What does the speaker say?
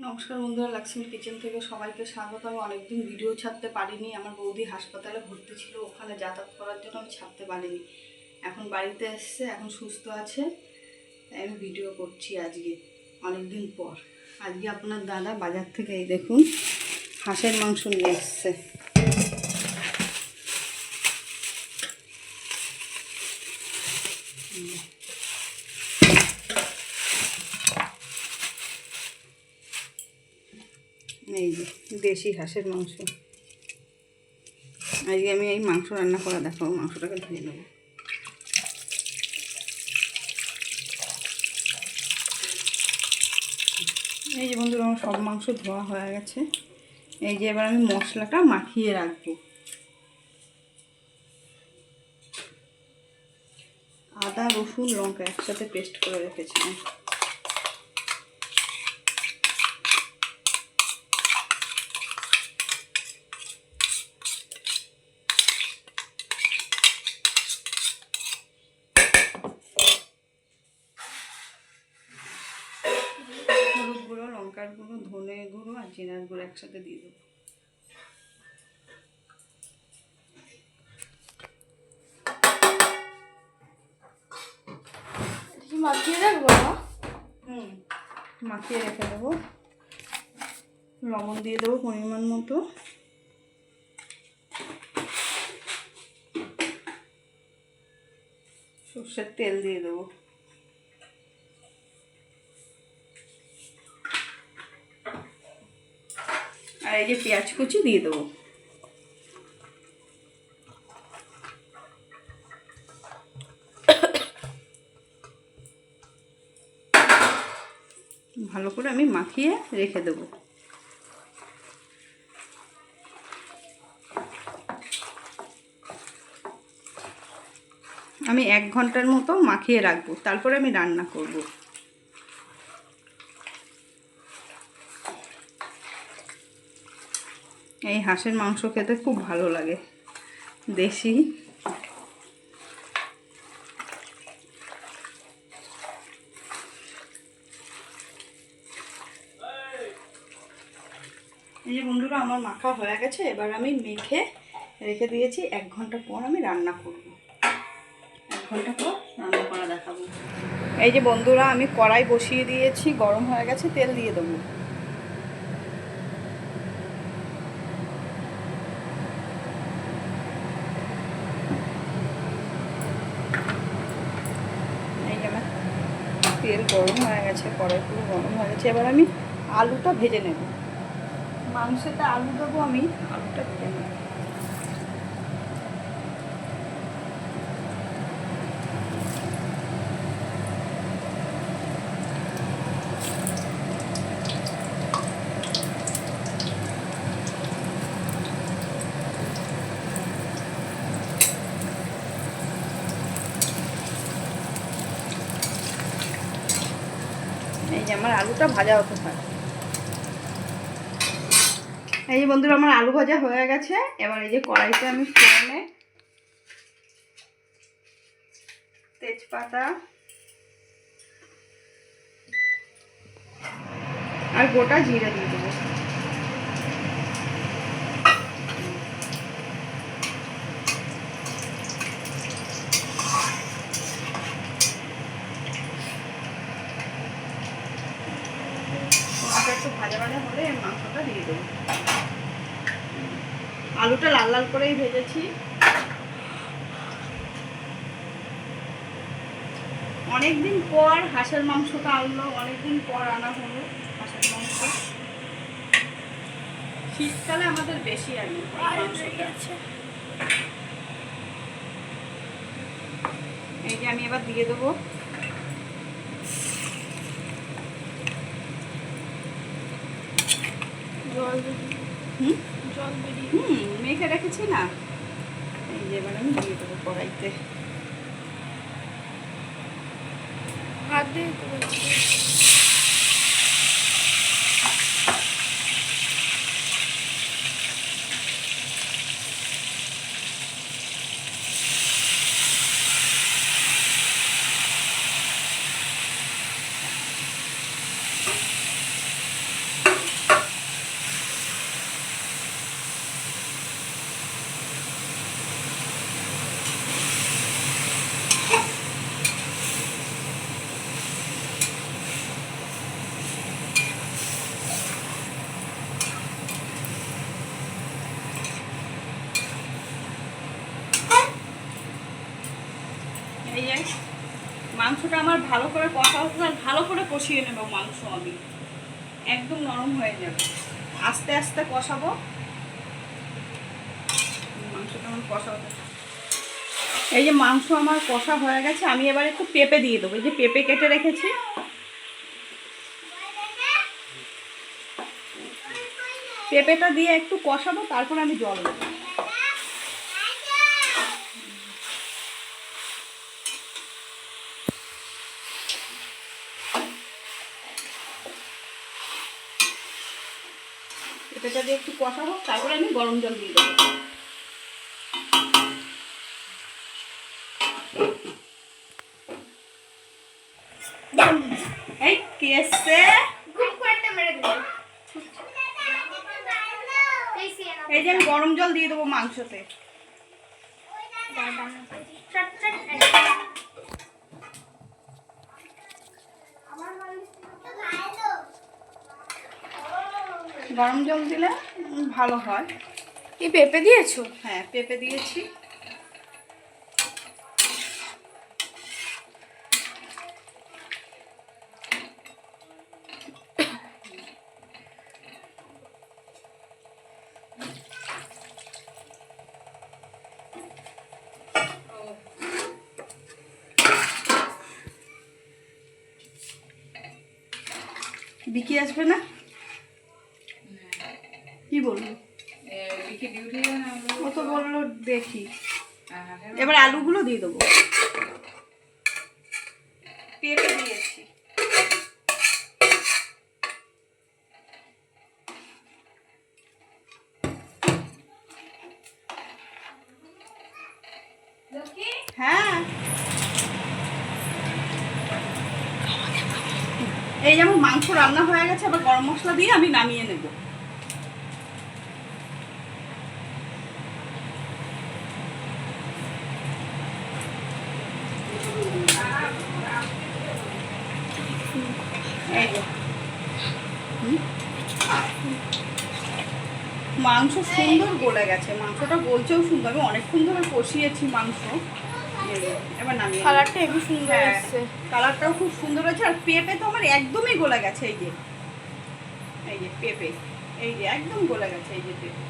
নমস্কার বন্ধুরা, লক্ষ্মী কিচেন থেকে সবাইকে স্বাগত। আমি অনেকদিন ভিডিও ছাড়তে পারিনি। আমার বৌদি হাসপাতালে ভর্তি ছিল, ওখানে যাতায়াত করার জন্য আমি ছাড়তে পারিনি। এখন বাড়িতে এসছে, এখন সুস্থ আছে, তাই আমি ভিডিও করছি আজকে অনেকদিন পর। আজকে আপনার দাদা বাজার থেকে এই দেখুন হাঁসের মাংস নিয়ে এসছে। এই যে দেশি হাঁসের মাংস। আজকে আমি এই মাংস রান্না করা দেখাবো। মাংসটাকে ধুয়ে নেব। এই যে বন্ধুরা, আমার সব মাংস ধোয়া হয়ে গেছে। এই যে এবার আমি মশলাটা মাখিয়ে রাখবো। আদা, রসুন, লঙ্কা একসাথে পেস্ট করে রেখেছিলাম। হলুদ গুঁড়ো, লঙ্কার গুঁড়ো, ধনে গুঁড়ো আর জিরার গুঁড়ো একসাথে দিয়ে দেবো। মাখিয়ে রাখবো না? মাখিয়ে রেখে দেবো। লবণ দিয়ে দেবো পরিমাণ মতো। সর্ষের তেল দিয়ে দেবো। আর এই যে পেঁয়াজ কুচি দিয়ে দেবো। ভালো করে আমি মাখিয়ে রেখে দেবো। আমি 1 ঘন্টার মতো মাখিয়ে রাখবো, তারপরে আমি রান্না করব। এই হাঁসের মাংস খেতে খুব ভালো লাগে, দেশি। এই যে বন্ধুরা, আমার মাখা হয়ে গেছে। এবার আমি মেখে রেখে দিয়েছি। 1 ঘন্টা পর আমি রান্না করব। 1 ঘন্টা পর রান্না করা দেখাবো। এই যে বন্ধুরা, আমি কড়াই বসিয়ে দিয়েছি, গরম হয়ে গেছে, তেল দিয়ে দেবো। এই যে আমার তেল গরম হয়ে গেছে, কড়াই পুরো গরম হয়ে গেছে। এবার আমি আলুটা ভেজে নেব। মাংসেতে আলু দেবো, আমি আলুটা ভেজে নেব। এই যে আমার আলুটা ভাজা হতে থাকে। এই যে বন্ধুরা, আমার আলু ভাজা হয়ে গেছে। এবার এই যে কড়াইতে আমি ফোড়নে তেজপাতা আর গোটা জিরা দিয়ে দেবো। একটু ভাজা ভাজা হলে মাংসটা দিয়ে দেবো। আলুটা লাল লাল করেই ভেজেছি। অনেকদিন পর হাঁসের মাংসটা আনলো, অনেকদিন পর আনা হলো হাঁসের মাংস। শীতকালে আমাদের বেশি আনি মাংসটা। এই যে আমি এবার দিয়ে দেবো জল মেখে রেখেছি না। এই যে এবার আমি দিয়ে দেবো কড়াইতে। হাত দিয়ে মাংসটা আমার ভালো করে কষা হচ্ছে, আর ভালো করে কষিয়ে নেব মাংস আমি, একদম নরম হয়ে যাবে। আস্তে আস্তে কষাবো মাংসটা আমার কষা হতে। এই যে মাংস আমার কষা হয়ে গেছে, আমি এবার একটু পেঁপে দিয়ে দেবো। এই যে পেঁপে কেটে রেখেছি, পেঁপেটা দিয়ে একটু কষাবো, তারপর আমি জল দেবো। পেঁপেটা দিয়ে একটু কষাবো, তারপরে আমি গরম জল দিয়ে দেবো। এই কি এসছে? এই যে আমি গরম জল দিয়ে দেবো মাংসতে। গরম জল দিলে ভালো হয়। কি পেঁপে দিয়েছো? হ্যাঁ, পেঁপে দিয়েছি। বিকি আসবে না? কি বলবো? ও তো বললো দেখি। এবার আলুগুলো দিয়ে দেবো। পেঁপে দিয়েছি। হ্যাঁ, এই যেমন মাংস রান্না হয়ে গেছে, আবার গরম মশলা দিয়ে আমি নামিয়ে নেব। এই যে মাংস সুন্দর গলে গেছে, মাংসটা গলছেও সুন্দর। আমি অনেকক্ষণ ধরে কষিয়েছি মাংস। এবার নামিয়ে কালারটা হেবি সুন্দর হ্যাঁ, এসছে। কালারটাও খুব সুন্দর হয়েছে। আর পেঁপে তো আমার একদমই গলে গেছে। এই যে পেঁপে, এই যে একদম গলে গেছে। এই যে পেঁপে,